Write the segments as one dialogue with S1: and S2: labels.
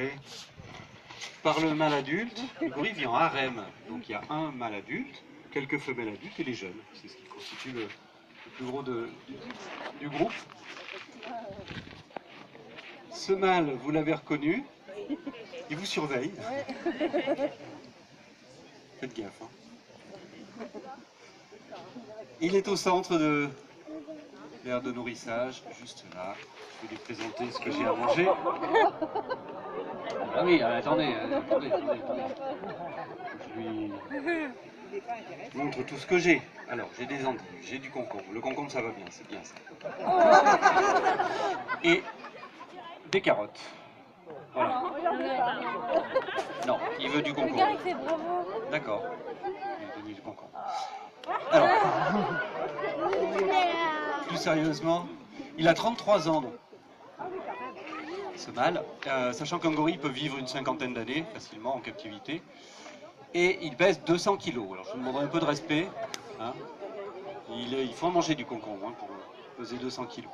S1: attiré par le mâle adulte. Le gorille vit en harem, donc il y a un mâle adulte, quelques femelles adultes et les jeunes. C'est ce qui constitue le plus gros du groupe. Ce mâle, vous l'avez reconnu, il vous surveille. Faites gaffe. Hein. Il est au centre de l'aire de nourrissage, juste là. Je vais lui présenter ce que j'ai à manger. Ah oui, attendez. Je lui montre tout ce que j'ai. Alors, j'ai des endives, j'ai du concombre. Le concombre, ça va bien, c'est bien ça. Et des carottes. Voilà. Non, il veut du concombre. D'accord. Il veut donner du concombre. Alors, plus sérieusement, il a 33 ans, donc, ce mâle, sachant qu'un gorille peut vivre une cinquantaine d'années facilement en captivité, et il pèse 200 kg. Alors je vous demanderai un peu de respect. Hein. Il faut en manger du concombre hein, pour peser 200 kg.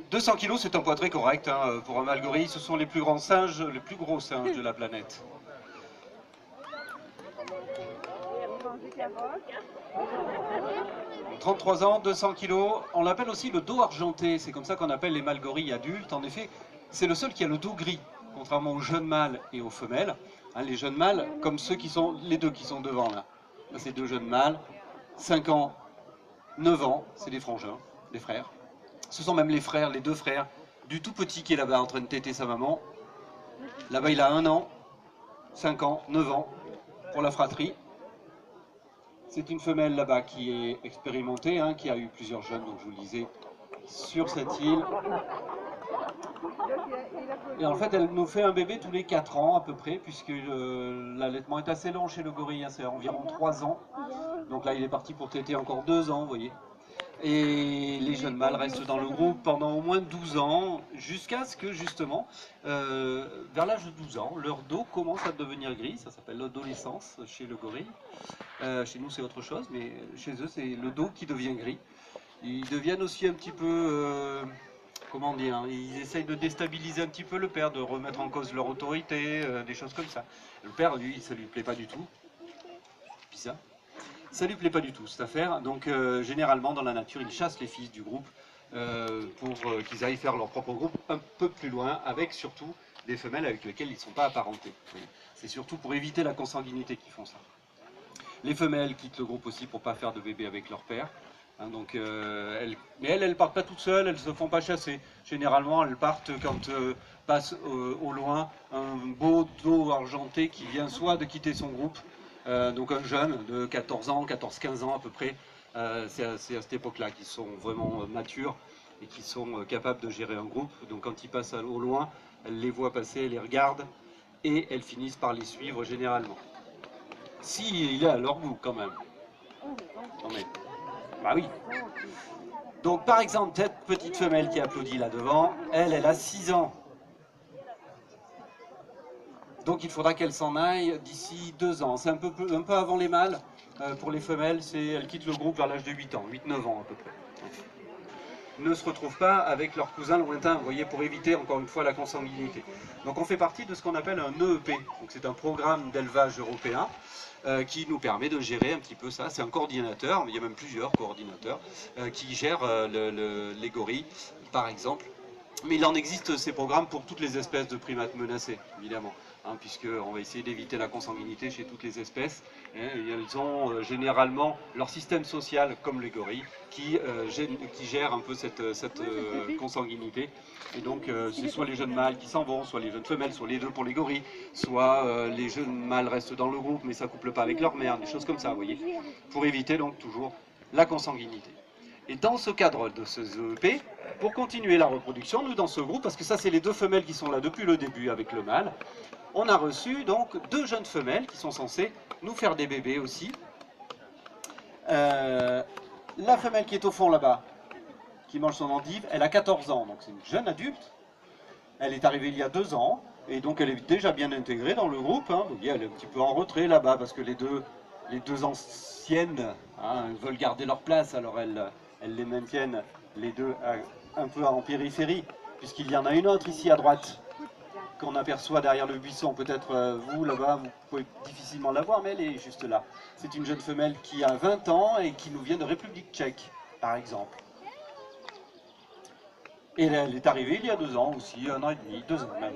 S1: 200 kg, c'est un poids très correct hein, pour un mâle gorille. Ce sont les plus grands singes, les plus gros singes de la planète. 33 ans, 200 kg, on l'appelle aussi le dos argenté, c'est comme ça qu'on appelle les mâles gorilles adultes. En effet, c'est le seul qui a le dos gris, contrairement aux jeunes mâles et aux femelles. Hein, les jeunes mâles, comme ceux qui sont, les deux qui sont devant là. Là c'est deux jeunes mâles, 5 ans, 9 ans, c'est des frangins, des frères. Ce sont même les frères, les deux frères, du tout petit qui est là-bas en train de téter sa maman. Là-bas il a 1 an, 5 ans, 9 ans, pour la fratrie. C'est une femelle là-bas qui est expérimentée, hein, qui a eu plusieurs jeunes, donc je vous le disais, sur cette île. Et en fait, elle nous fait un bébé tous les 4 ans à peu près, puisque l'allaitement est assez long chez le gorille, hein, c'est environ 3 ans. Donc là, il est parti pour téter encore 2 ans, vous voyez. Et les jeunes mâles restent dans le groupe pendant au moins 12 ans, jusqu'à ce que justement, vers l'âge de 12 ans, leur dos commence à devenir gris, ça s'appelle l'adolescence chez le gorille. Chez nous c'est autre chose, mais chez eux c'est le dos qui devient gris. Ils deviennent aussi un petit peu, comment dire, hein, ils essayent de déstabiliser un petit peu le père, de remettre en cause leur autorité, des choses comme ça. Le père, lui, ça lui plaît pas du tout. Bizarre. Ça lui plaît pas du tout cette affaire, donc généralement dans la nature ils chassent les fils du groupe pour qu'ils aillent faire leur propre groupe un peu plus loin, avec surtout des femelles avec lesquelles ils ne sont pas apparentés. C'est surtout pour éviter la consanguinité qu'ils font ça. Les femelles quittent le groupe aussi pour ne pas faire de bébé avec leur père. Hein, donc, mais elles partent pas toutes seules, elles ne se font pas chasser. Généralement elles partent quand passe au loin un beau dos argenté qui vient soit de quitter son groupe, donc un jeune de 14 ans, 14-15 ans à peu près, c'est à cette époque-là qu'ils sont vraiment matures et qui sont capables de gérer un groupe. Donc quand ils passent au loin, elles les voient passer, elles les regardent et elles finissent par les suivre généralement. Si il est à leur goût quand même. Non mais, bah oui. Donc par exemple, cette petite femelle qui applaudit là devant, elle a 6 ans. Donc il faudra qu'elle s'en aille d'ici 2 ans. C'est un peu avant les mâles. Pour les femelles, elles quittent le groupe vers l'âge de 8 ans, 8-9 ans à peu près. Ne se retrouvent pas avec leurs cousins lointains, vous voyez, pour éviter encore une fois la consanguinité. Donc on fait partie de ce qu'on appelle un EEP. C'est un programme d'élevage européen qui nous permet de gérer un petit peu ça. C'est un coordinateur, mais il y a même plusieurs coordinateurs qui gèrent les gorilles, par exemple. Mais il en existe ces programmes pour toutes les espèces de primates menacées, évidemment. Hein, puisqu'on va essayer d'éviter la consanguinité chez toutes les espèces. Hein, et elles ont généralement leur système social, comme les gorilles, qui gère un peu cette consanguinité. Et donc, c'est soit les jeunes mâles qui s'en vont, soit les jeunes femelles, soit les deux pour les gorilles, soit les jeunes mâles restent dans le groupe, mais ça ne couple pas avec leur mère, des choses comme ça, vous voyez, pour éviter donc toujours la consanguinité. Et dans ce cadre de ce EEP, pour continuer la reproduction, nous dans ce groupe, parce que ça c'est les deux femelles qui sont là depuis le début avec le mâle, on a reçu donc 2 jeunes femelles qui sont censées nous faire des bébés aussi. La femelle qui est au fond là-bas, qui mange son endive, elle a 14 ans, donc c'est une jeune adulte. Elle est arrivée il y a 2 ans, et donc elle est déjà bien intégrée dans le groupe. Hein. Vous voyez, elle est un petit peu en retrait là-bas, parce que les deux anciennes hein, veulent garder leur place, alors elles les maintiennent, les deux, un peu en périphérie, puisqu'il y en a une autre ici à droite. qu'on aperçoit derrière le buisson. Peut-être vous, là-bas, vous pouvez difficilement la voir, mais elle est juste là. C'est une jeune femelle qui a 20 ans et qui nous vient de République tchèque, par exemple. Et elle est arrivée il y a 2 ans aussi, 1 an et demi, 2 ans même,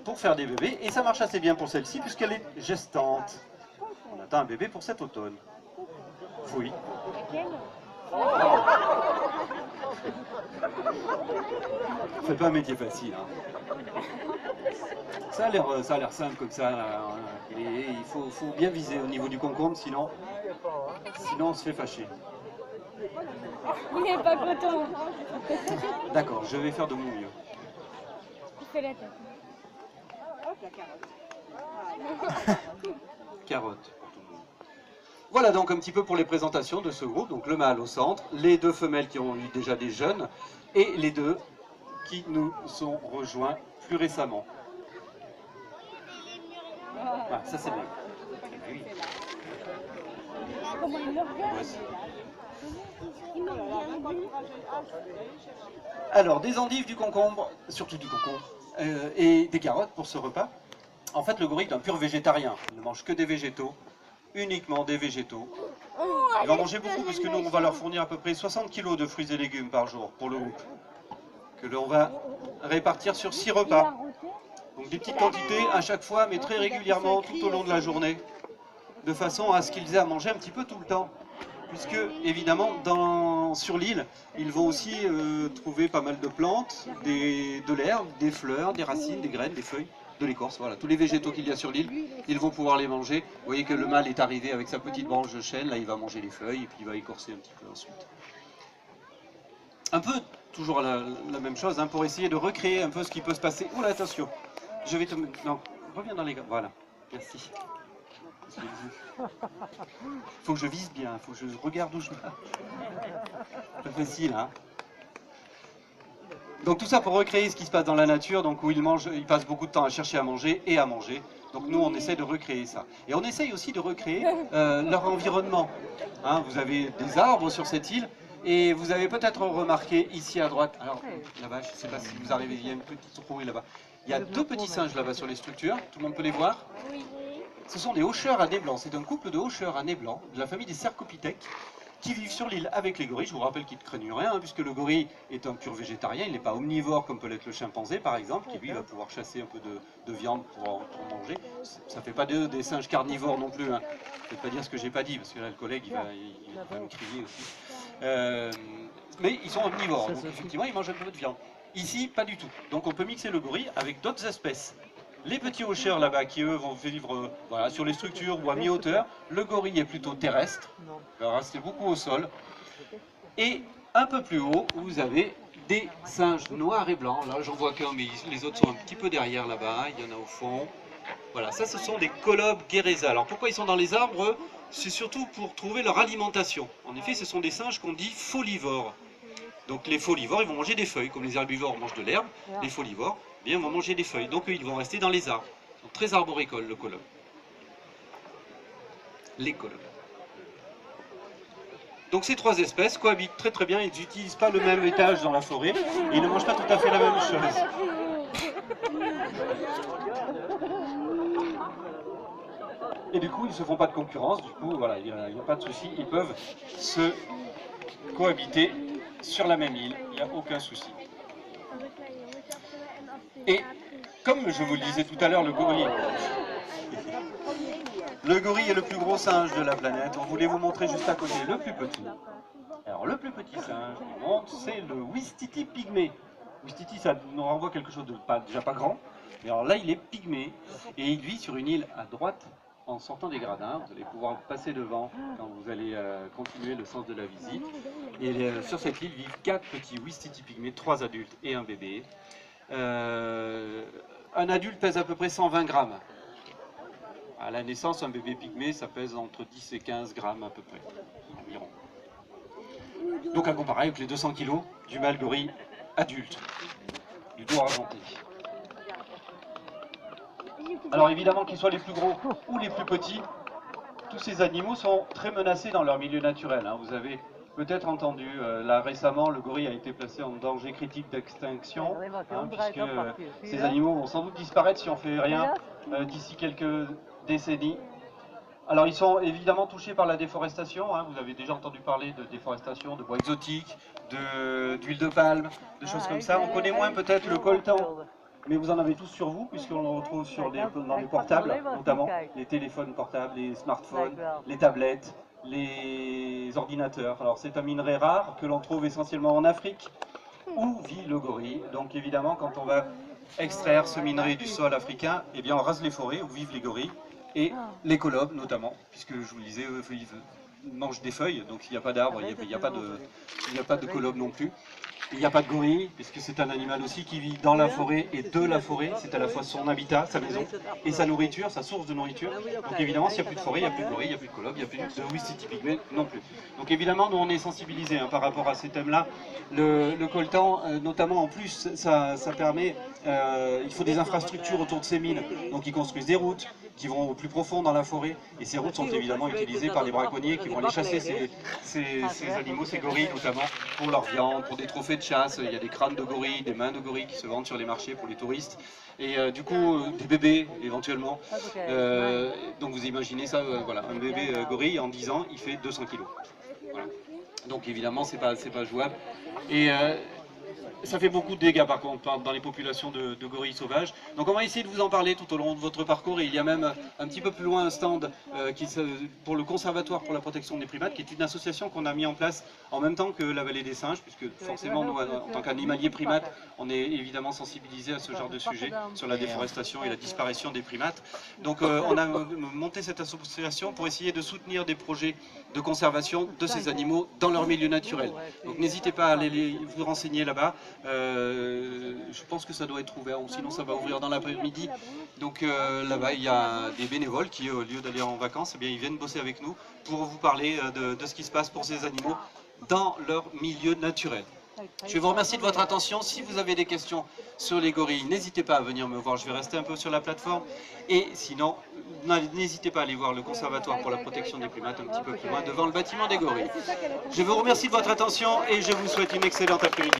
S1: pour faire des bébés. Et ça marche assez bien pour celle-ci, puisqu'elle est gestante. On attend un bébé pour cet automne. Oui. C'est pas un métier facile. Hein. Ça a l'air simple comme ça. Et il faut bien viser au niveau du concombre, sinon on se fait fâcher.
S2: Il n'est pas content.
S1: D'accord, je vais faire de mon mieux.
S2: Il fait la tête.
S1: Carotte. Voilà donc un petit peu pour les présentations de ce groupe. Donc le mâle au centre, les 2 femelles qui ont eu déjà des jeunes et les 2 qui nous sont rejoints plus récemment. Ah, ça c'est bien. Oui.
S2: Comment il me regarde? Il me regarde.
S1: Alors des endives, du concombre, surtout du concombre, et des carottes pour ce repas. En fait le gorille est un pur végétarien. Il ne mange que des végétaux. Uniquement des végétaux. Ils vont manger beaucoup puisque nous on va leur fournir à peu près 60 kg de fruits et légumes par jour pour le groupe. Que l'on va répartir sur 6 repas. Donc des petites quantités à chaque fois mais très régulièrement tout au long de la journée. De façon à ce qu'ils aient à manger un petit peu tout le temps. Puisque évidemment sur l'île ils vont aussi trouver pas mal de plantes, de l'herbe, des fleurs, des racines, des graines, des feuilles. De l'écorce, voilà, tous les végétaux qu'il y a sur l'île, ils vont pouvoir les manger. Vous voyez que le mâle est arrivé avec sa petite branche de chêne, là il va manger les feuilles et puis il va écorcer un petit peu ensuite. Un peu, toujours la même chose, hein, pour essayer de recréer un peu ce qui peut se passer. Oula, attention, je vais te... Non, reviens dans les gars, voilà, merci. Faut que je vise bien, faut que je regarde où je vais. C'est facile, hein. Donc tout ça pour recréer ce qui se passe dans la nature, donc où ils passent beaucoup de temps à chercher à manger et à manger. Donc nous on essaie de recréer ça. Et on essaye aussi de recréer leur environnement. Hein, vous avez des arbres sur cette île et vous avez peut-être remarqué ici à droite, alors là-bas, je ne sais pas si vous arrivez, il y a une petite rouille là-bas. Il y a 2 petits singes là-bas sur les structures, tout le monde peut les voir. Ce sont des hocheurs à nez blanc, c'est un couple de hocheurs à nez blanc de la famille des cercopithèques, qui vivent sur l'île avec les gorilles. Je vous rappelle qu'ils ne craignent rien, hein, puisque le gorille est un pur végétarien, il n'est pas omnivore comme peut l'être le chimpanzé par exemple, qui lui va pouvoir chasser un peu de viande pour manger. Ça ne fait pas des singes carnivores non plus, hein. Je ne vais pas dire ce que j'ai pas dit, parce que là le collègue il va me crier aussi. Mais ils sont omnivores, donc effectivement ils mangent un peu de viande. Ici, pas du tout. Donc on peut mixer le gorille avec d'autres espèces. Les petits hocheurs là-bas qui eux vont vivre voilà, sur les structures ou à mi-hauteur. Le gorille est plutôt terrestre, il va rester beaucoup au sol. Et un peu plus haut, vous avez des singes noirs et blancs. Là j'en vois qu'un, mais les autres sont un petit peu derrière là-bas, il y en a au fond. Voilà, ça ce sont des colobes guéreza. Alors pourquoi ils sont dans les arbres? C'est surtout pour trouver leur alimentation. En effet, ce sont des singes qu'on dit folivores. Donc les folivores, ils vont manger des feuilles, comme les herbivores mangent de l'herbe, les folivores, bien, vont manger des feuilles. Donc ils vont rester dans les arbres. Donc, très arboricole, le colobe. Les colobes. Donc ces 3 espèces cohabitent très très bien, ils n'utilisent pas le même étage dans la forêt, et ils ne mangent pas tout à fait la même chose. Et du coup, ils ne se font pas de concurrence, du coup, voilà, il n'y a pas de souci, ils peuvent se cohabiter sur la même île, il n'y a aucun souci. Et comme je vous le disais tout à l'heure, le gorille est le plus gros singe de la planète. On voulait vous montrer juste à côté le plus petit. Alors le plus petit singe du monde, c'est le Ouistiti pygmée. Ouistiti, ça nous renvoie quelque chose de déjà pas grand, mais alors là il est pygmée et il vit sur une île à droite en sortant des gradins. Vous allez pouvoir passer devant quand vous allez continuer le sens de la visite. Et sur cette île vivent 4 petits Ouistiti pygmées, 3 adultes et un bébé. Un adulte pèse à peu près 120 grammes. À la naissance, un bébé pygmée, ça pèse entre 10 et 15 grammes à peu près, environ. Donc à comparer avec les 200 kg du mâle gorille adulte, du dos argenté. Alors évidemment, qu'ils soient les plus gros ou les plus petits, tous ces animaux sont très menacés dans leur milieu naturel. Hein. Vous avez peut-être entendu. Là récemment, le gorille a été placé en danger critique d'extinction, puisque ces animaux vont sans doute disparaître si on ne fait rien d'ici quelques décennies. Alors ils sont évidemment touchés par la déforestation, vous avez déjà entendu parler de déforestation, de bois exotiques, d'huile de palme, de choses comme ça. On connaît moins peut-être le coltan, mais vous en avez tous sur vous, puisqu'on le retrouve dans les portables, notamment les téléphones portables, les smartphones, les tablettes, les ordinateurs. Alors c'est un minerai rare que l'on trouve essentiellement en Afrique, où vit le gorille. Donc évidemment, quand on va extraire ce minerai du sol africain, eh bien on rase les forêts où vivent les gorilles, et les colobes notamment, puisque je vous le disais, ils mangent des feuilles, donc s'il n'y a pas d'arbres, il n'y a pas de colobes non plus. Il n'y a pas de gorille, puisque c'est un animal aussi qui vit dans la forêt et de la forêt. C'est à la fois son habitat, sa maison, et sa nourriture, sa source de nourriture. Donc évidemment, s'il n'y a plus de forêt, il n'y a plus de gorille, il n'y a plus de colobes, il n'y a plus de Ouistiti pygmée non plus. Donc évidemment, nous on est sensibilisés par rapport à ces thèmes-là. Le coltan, notamment en plus, ça permet, il faut des infrastructures autour de ces mines. Donc ils construisent des routes qui vont au plus profond dans la forêt. Et ces routes sont évidemment utilisées par les braconniers qui vont aller chasser ces animaux, ces gorilles notamment, pour leur viande, pour des trophées de chasse. Il y a des crânes de gorilles, des mains de gorilles qui se vendent sur les marchés pour les touristes. Et du coup, des bébés éventuellement. Donc vous imaginez ça, voilà, un bébé gorille en 10 ans, il fait 200 kilos. Voilà. Donc évidemment, c'est pas jouable. Et ça fait beaucoup de dégâts par contre dans les populations de gorilles sauvages. Donc on va essayer de vous en parler tout au long de votre parcours. Et il y a même un petit peu plus loin un stand pour le Conservatoire pour la protection des primates, qui est une association qu'on a mis en place en même temps que la Vallée des Singes, puisque forcément nous, en tant qu'animalier primate, on est évidemment sensibilisé à ce genre de sujet sur la déforestation et la disparition des primates. Donc on a monté cette association pour essayer de soutenir des projets de conservation de ces animaux dans leur milieu naturel. Donc n'hésitez pas à aller vous renseigner là-bas. Je pense que ça doit être ouvert, ou sinon ça va ouvrir dans l'après-midi. Donc là-bas il y a des bénévoles qui, au lieu d'aller en vacances, eh bien, ils viennent bosser avec nous pour vous parler de ce qui se passe pour ces animaux dans leur milieu naturel. Je vous remercie de votre attention. Si vous avez des questions sur les gorilles, n'hésitez pas à venir me voir. Je vais rester un peu sur la plateforme. Et sinon, n'hésitez pas à aller voir le Conservatoire pour la protection des primates un petit peu plus loin, devant le bâtiment des gorilles. Je vous remercie de votre attention et je vous souhaite une excellente après-midi.